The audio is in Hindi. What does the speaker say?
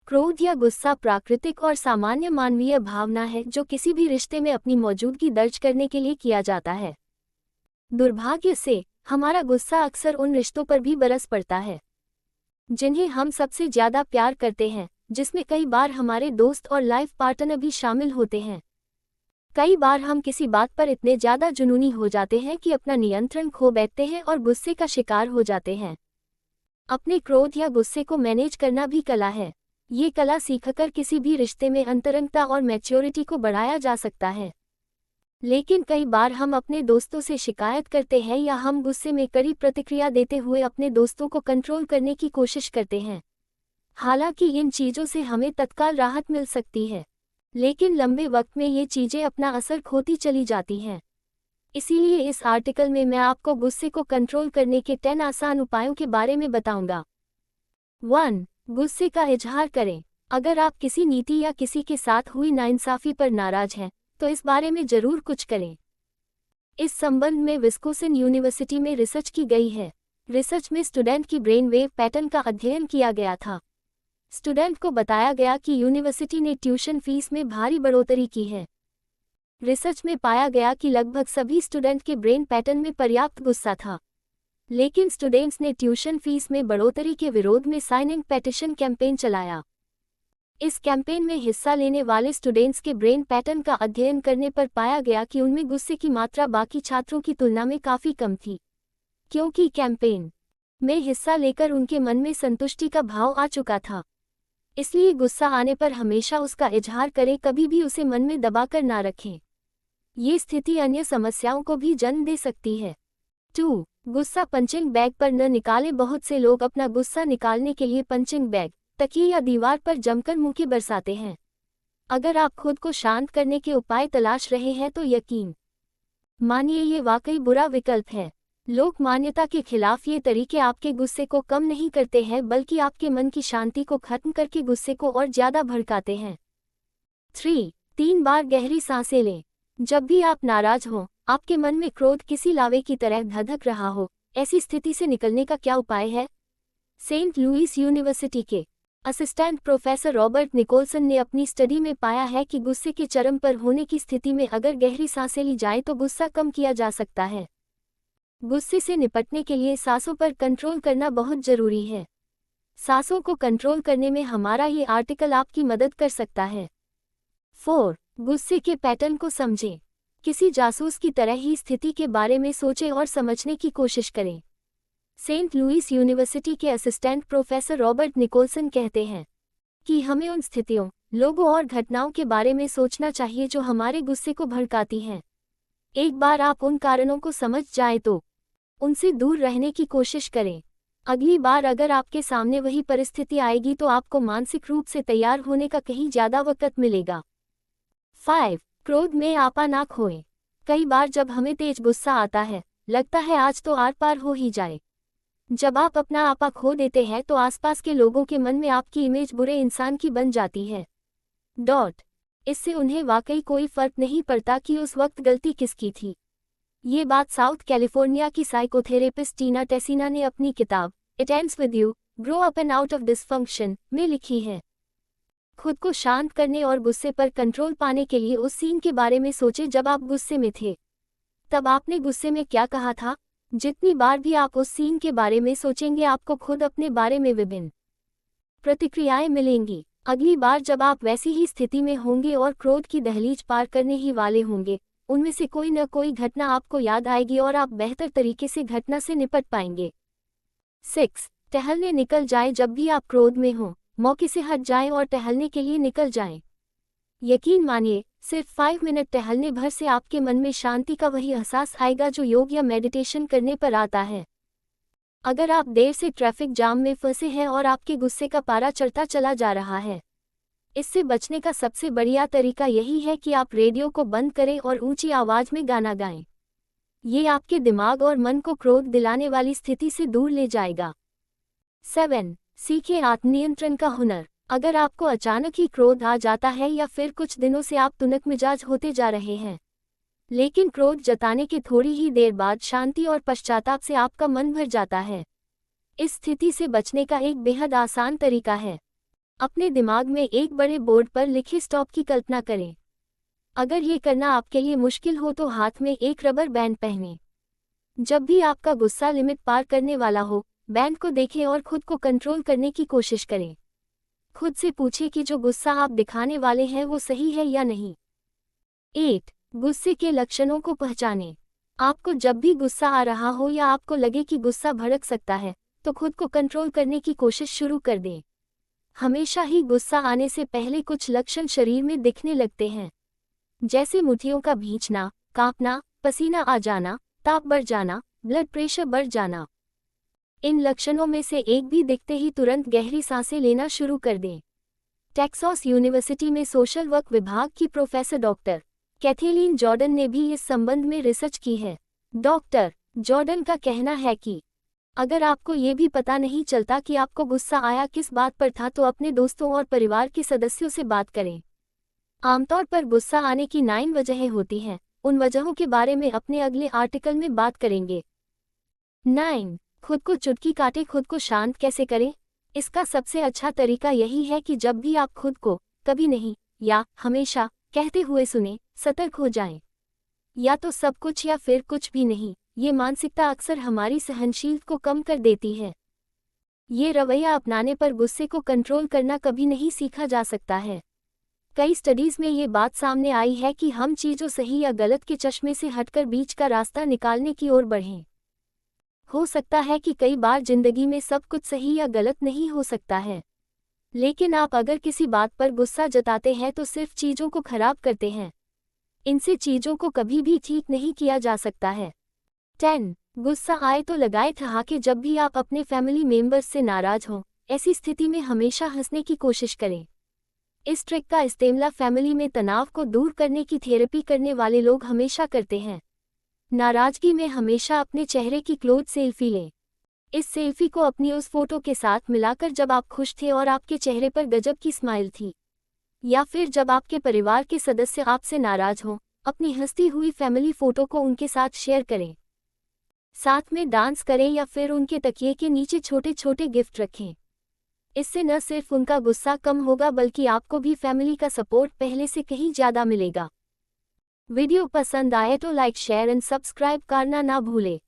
क्रोध या गुस्सा प्राकृतिक और सामान्य मानवीय भावना है जो किसी भी रिश्ते में अपनी मौजूदगी दर्ज करने के लिए किया जाता है। दुर्भाग्य से हमारा गुस्सा अक्सर उन रिश्तों पर भी बरस पड़ता है जिन्हें हम सबसे ज्यादा प्यार करते हैं, जिसमें कई बार हमारे दोस्त और लाइफ पार्टनर भी शामिल होते हैं। कई बार हम किसी बात पर इतने ज्यादा जुनूनी हो जाते हैं कि अपना नियंत्रण खो बैठते हैं और गुस्से का शिकार हो जाते हैं। अपने क्रोध या गुस्से को मैनेज करना भी कला है। ये कला सीखकर किसी भी रिश्ते में अंतरंगता और मैच्योरिटी को बढ़ाया जा सकता है। लेकिन कई बार हम अपने दोस्तों से शिकायत करते हैं या हम गुस्से में कड़ी प्रतिक्रिया देते हुए अपने दोस्तों को कंट्रोल करने की कोशिश करते हैं। हालांकि इन चीज़ों से हमें तत्काल राहत मिल सकती है, लेकिन लंबे वक्त में ये चीज़ें अपना असर खोती चली जाती हैं। इसीलिए इस आर्टिकल में मैं आपको गुस्से को कंट्रोल करने के 10 आसान उपायों के बारे में बताऊंगा। 1. गुस्से का इजहार करें। अगर आप किसी नीति या किसी के साथ हुई नाइंसाफी पर नाराज हैं, तो इस बारे में जरूर कुछ करें। इस संबंध में विस्कोसिन यूनिवर्सिटी में रिसर्च की गई है। रिसर्च में स्टूडेंट की ब्रेन वेव पैटर्न का अध्ययन किया गया था। स्टूडेंट को बताया गया कि यूनिवर्सिटी ने ट्यूशन फीस में भारी बढ़ोतरी की है। रिसर्च में पाया गया कि लगभग सभी स्टूडेंट के ब्रेन पैटर्न में पर्याप्त गुस्सा था, लेकिन स्टूडेंट्स ने ट्यूशन फीस में बढ़ोतरी के विरोध में साइन इन पेटिशन कैंपेन चलाया। इस कैंपेन में हिस्सा लेने वाले स्टूडेंट्स के ब्रेन पैटर्न का अध्ययन करने पर पाया गया कि उनमें गुस्से की मात्रा बाकी छात्रों की तुलना में काफ़ी कम थी, क्योंकि कैंपेन में हिस्सा लेकर उनके मन में संतुष्टि का भाव आ चुका था। इसलिए गुस्सा आने पर हमेशा उसका इजहार करें, कभी भी उसे मन में दबाकर ना रखें। ये स्थिति अन्य समस्याओं को भी जन्म दे सकती है। 2. गुस्सा पंचिंग बैग पर न निकालें। बहुत से लोग अपना गुस्सा निकालने के लिए पंचिंग बैग, तकिए या दीवार पर जमकर मुक्के बरसाते हैं। अगर आप खुद को शांत करने के उपाय तलाश रहे हैं तो यकीन मानिए ये वाकई बुरा विकल्प है। लोक मान्यता के खिलाफ ये तरीके आपके गुस्से को कम नहीं करते हैं, बल्कि आपके मन की शांति को खत्म करके गुस्से को और ज्यादा भड़काते हैं। 3 बार गहरी सांसें लें। जब भी आप नाराज हों, आपके मन में क्रोध किसी लावे की तरह धधक रहा हो, ऐसी स्थिति से निकलने का क्या उपाय है? सेंट लुइस यूनिवर्सिटी के असिस्टेंट प्रोफेसर रॉबर्ट निकोलसन ने अपनी स्टडी में पाया है कि गुस्से के चरम पर होने की स्थिति में अगर गहरी सांसें ली जाए तो गुस्सा कम किया जा सकता है। गुस्से से निपटने के लिए सांसों पर कंट्रोल करना बहुत जरूरी है। सांसों को कंट्रोल करने में हमारा ये आर्टिकल आपकी मदद कर सकता है। 4. गुस्से के पैटर्न को समझें। किसी जासूस की तरह ही स्थिति के बारे में सोचें और समझने की कोशिश करें। सेंट लुइस यूनिवर्सिटी के असिस्टेंट प्रोफेसर रॉबर्ट निकोलसन कहते हैं कि हमें उन स्थितियों, लोगों और घटनाओं के बारे में सोचना चाहिए जो हमारे गुस्से को भड़काती हैं। एक बार आप उन कारणों को समझ जाएं तो उनसे दूर रहने की कोशिश करें। अगली बार अगर आपके सामने वही परिस्थिति आएगी तो आपको मानसिक रूप से तैयार होने का कहीं ज़्यादा वक्त मिलेगा। 5. क्रोध में आपा ना खोएं। कई बार जब हमें तेज गुस्सा आता है, लगता है आज तो आर पार हो ही जाए। जब आप अपना आपा खो देते हैं तो आसपास के लोगों के मन में आपकी इमेज बुरे इंसान की बन जाती है। इससे उन्हें वाकई कोई फर्क नहीं पड़ता कि उस वक्त गलती किसकी थी। ये बात साउथ कैलिफोर्निया की साइकोथेरेपिस्ट टीना टेसिना ने अपनी किताब it ends with you, grow up and out of dysfunction में लिखी है। खुद को शांत करने और गुस्से पर कंट्रोल पाने के लिए उस सीन के बारे में सोचें जब आप गुस्से में थे। तब आपने गुस्से में क्या कहा था? जितनी बार भी आप उस सीन के बारे में सोचेंगे, आपको खुद अपने बारे में विभिन्न प्रतिक्रियाएं मिलेंगी। अगली बार जब आप वैसी ही स्थिति में होंगे और क्रोध की दहलीज पार करने ही वाले होंगे, उनमें से कोई न कोई घटना आपको याद आएगी और आप बेहतर तरीके से घटना से निपट पाएंगे। 6. टहलने निकल जाएं। जब भी आप क्रोध में हों, मौके से हट जाएं और टहलने के लिए निकल जाएं। यकीन मानिए, सिर्फ 5 मिनट टहलने भर से आपके मन में शांति का वही एहसास आएगा जो योग या मेडिटेशन करने पर आता है। अगर आप देर से ट्रैफिक जाम में फंसे हैं और आपके गुस्से का पारा चढ़ता चला जा रहा है, इससे बचने का सबसे बढ़िया तरीका यही है कि आप रेडियो को बंद करें और ऊंची आवाज में गाना गाएं। ये आपके दिमाग और मन को क्रोध दिलाने वाली स्थिति से दूर ले जाएगा। 7. सीखें आत्मनियंत्रण का हुनर। अगर आपको अचानक ही क्रोध आ जाता है या फिर कुछ दिनों से आप तुनक मिजाज होते जा रहे हैं, लेकिन क्रोध जताने के थोड़ी ही देर बाद शांति और पश्चाताप से आपका मन भर जाता है, इस स्थिति से बचने का एक बेहद आसान तरीका है अपने दिमाग में एक बड़े बोर्ड पर लिखे स्टॉप की कल्पना करें। अगर ये करना आपके लिए मुश्किल हो तो हाथ में एक रबर बैंड पहनें। जब भी आपका गुस्सा लिमिट पार करने वाला हो, बैंड को देखें और खुद को कंट्रोल करने की कोशिश करें। खुद से पूछें कि जो गुस्सा आप दिखाने वाले हैं वो सही है या नहीं। 8. गुस्से के लक्षणों को पहचानें। आपको जब भी गुस्सा आ रहा हो या आपको लगे कि गुस्सा भड़क सकता है, तो खुद को कंट्रोल करने की कोशिश शुरू कर दें। हमेशा ही गुस्सा आने से पहले कुछ लक्षण शरीर में दिखने लगते हैं, जैसे मुट्ठियों का भींचना, कांपना, पसीना आ जाना, ताप बढ़ जाना, ब्लड प्रेशर बढ़ जाना। इन लक्षणों में से एक भी दिखते ही तुरंत गहरी सांसें लेना शुरू कर दें। टेक्सास यूनिवर्सिटी में सोशल वर्क विभाग की प्रोफेसर डॉक्टर कैथलीन जॉर्डन ने भी इस संबंध में रिसर्च की है। डॉक्टर जॉर्डन का कहना है कि अगर आपको ये भी पता नहीं चलता कि आपको गुस्सा आया किस बात पर था, तो अपने दोस्तों और परिवार के सदस्यों से बात करें। आमतौर पर गुस्सा आने की 9 वजहें होती हैं। उन वजहों के बारे में अपने अगले आर्टिकल में बात करेंगे। 9. खुद को चुटकी काटे। खुद को शांत कैसे करें? इसका सबसे अच्छा तरीका यही है कि जब भी आप खुद को कभी नहीं या हमेशा कहते हुए सुने, सतर्क हो जाएं। या तो सब कुछ या फिर कुछ भी नहीं। ये मानसिकता अक्सर हमारी सहनशीलता को कम कर देती है। ये रवैया अपनाने पर गुस्से को कंट्रोल करना कभी नहीं सीखा जा सकता है। कई स्टडीज में ये बात सामने आई है कि हम चीज़ों सही या गलत के चश्मे से हटकर बीच का रास्ता निकालने की ओर बढ़ें। हो सकता है कि कई बार जिंदगी में सब कुछ सही या गलत नहीं हो सकता है, लेकिन आप अगर किसी बात पर गुस्सा जताते हैं तो सिर्फ चीज़ों को खराब करते हैं। इनसे चीज़ों को कभी भी ठीक नहीं किया जा सकता है। 10. गुस्सा आए तो लगाए ठहाके। जब भी आप अपने फैमिली मेंबर्स से नाराज हों, ऐसी स्थिति में हमेशा हंसने की कोशिश करें। इस ट्रिक का इस्तेमाल फैमिली में तनाव को दूर करने की थेरेपी करने वाले लोग हमेशा करते हैं। नाराजगी में हमेशा अपने चेहरे की क्लोज सेल्फी लें। इस सेल्फी को अपनी उस फोटो के साथ मिलाकर जब आप खुश थे और आपके चेहरे पर गजब की स्माइल थी, या फिर जब आपके परिवार के सदस्य आपसे नाराज हों, अपनी हंसती हुई फैमिली फोटो को उनके साथ शेयर करें। साथ में डांस करें या फिर उनके तकिए के नीचे छोटे छोटे गिफ्ट रखें। इससे न सिर्फ उनका गुस्सा कम होगा बल्कि आपको भी फैमिली का सपोर्ट पहले से कहीं ज़्यादा मिलेगा। वीडियो पसंद आए तो लाइक, शेयर एंड सब्सक्राइब करना ना भूलें।